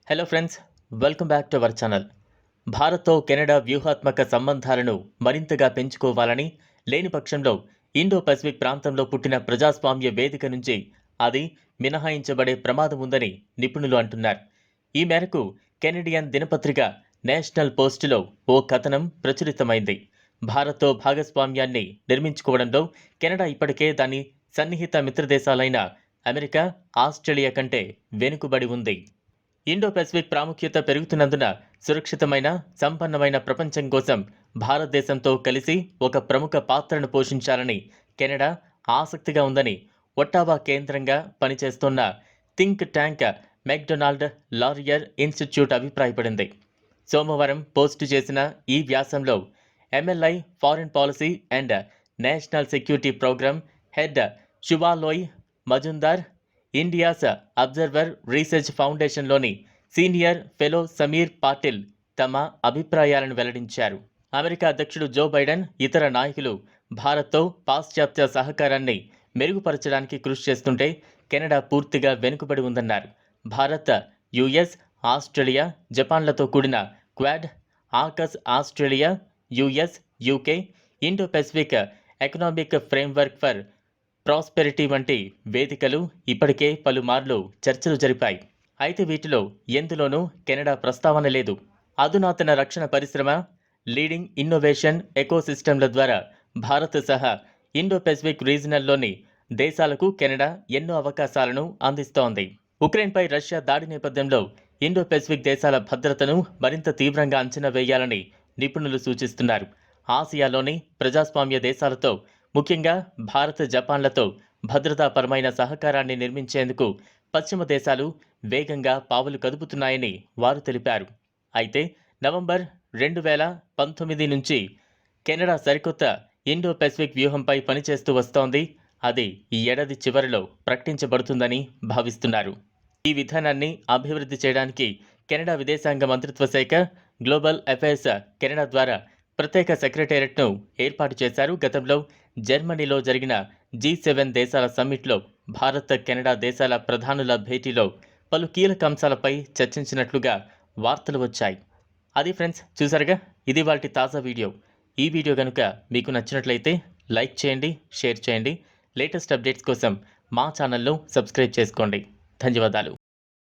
Hello friends, welcome back to our channel. భారత్తో Canada వ్యూహాత్మక సంబంధాలను మరింతగా పెంచుకోవాలని, లేని పక్షంలో ఇండో పసిఫిక్ ప్రాంతంలో పుట్టిన ప్రజాస్వామ్య వేదిక నుంచి అది మినహాయించబడే ప్రమాదం ఉందని నిపుణులు అంటున్నారు. ఈ మేరకు కెనడియన్ దినపత్రిక నేషనల్ పోస్టులో ఓ కథనం ప్రచురితమైంది. భారత్తో భాగస్వామ్యాన్ని నిర్మించుకోవడంలో కెనడా ఇప్పటికే దాని సన్నిహిత మిత్రదేశాలైన అమెరికా, ఆస్ట్రేలియా కంటే వెనుకబడి ఉంది. ఇండో పసిఫిక్ ప్రాముఖ్యత పెరుగుతున్నందున సురక్షితమైన, సంపన్నమైన ప్రపంచం కోసం భారతదేశంతో కలిసి ఒక ప్రముఖ పాత్రను పోషించాలని కెనడా ఆసక్తిగా ఉందని ఒట్టావా కేంద్రంగా పనిచేస్తున్న think tank Macdonald Laurier institute అభిప్రాయపడింది. సోమవారం పోస్టు చేసిన ఈ వ్యాసంలో MLI foreign policy and national security programme head Shuvaloy Majumdar, India's observer research ఫౌండేషన్లోని సీనియర్ ఫెలో సమీర్ పాటిల్ తమ అభిప్రాయాలను వెల్లడించారు. అమెరికా అధ్యక్షుడు జో బైడెన్, ఇతర నాయకులు భారత్తో పాశ్చాత్య సహకారాన్ని మెరుగుపరచడానికి కృషి చేస్తుంటే కెనడా పూర్తిగా వెనుకబడి ఉందన్నారు. భారత్, యుఎస్, ఆస్ట్రేలియా, జపాన్లతో కూడిన quad, AUKUS Australia, US, UK, Indo Pacific economic framework for prosperity వంటి వేదికలు ఇప్పటికే పలుమార్లు చర్చలు జరిపాయి. అయితే వీటిలో ఎందులోనూ కెనడా ప్రస్తావన లేదు. అధునాతన రక్షణ పరిశ్రమ, లీడింగ్ ఇన్నోవేషన్ ఎకోసిస్టమ్ల ద్వారా భారత్ సహా ఇండో పెసిఫిక్ రీజనల్లోని దేశాలకు కెనడా ఎన్నో అవకాశాలను అందిస్తోంది. ఉక్రెయిన్పై రష్యా దాడి నేపథ్యంలో ఇండో పెసిఫిక్ దేశాల భద్రతను మరింత తీవ్రంగా అంచనా వేయాలని నిపుణులు సూచిస్తున్నారు. ఆసియాలోని ప్రజాస్వామ్య దేశాలతో, ముఖ్యంగా భారత్, జపాన్లతో భద్రతాపరమైన సహకారాన్ని నిర్మించేందుకు పశ్చిమ దేశాలు వేగంగా పావులు కదుపుతున్నాయని వారు తెలిపారు. అయితే నవంబర్ 2019 నుంచి కెనడా సరికొత్త ఇండో పెసిఫిక్ వ్యూహంపై పనిచేస్తూ వస్తోంది. అది ఈ ఏడాది చివరిలో ప్రకటించబడుతుందని భావిస్తున్నారు. ఈ విధానాన్ని అభివృద్ధి చేయడానికి కెనడా విదేశాంగ మంత్రిత్వ శాఖ గ్లోబల్ అఫైర్స్ కెనడా ద్వారా ప్రత్యేక సెక్రటేరియట్ను ఏర్పాటు చేశారు. గతంలో జర్మనీలో జరిగిన G7 దేశాల సమ్మిట్లో భారత్, కెనడా దేశాల ప్రధానుల భేటీలో పలు కీలక అంశాలపై చర్చించినట్లుగా వార్తలు వచ్చాయి. అది ఫ్రెండ్స్, చూసారుగా, ఇది వాటి తాజా వీడియో. ఈ వీడియో కనుక మీకు నచ్చినట్లయితే లైక్ చేయండి, షేర్ చేయండి. లేటెస్ట్ అప్డేట్స్ కోసం మా ఛానల్ను సబ్స్క్రైబ్ చేసుకోండి. ధన్యవాదాలు.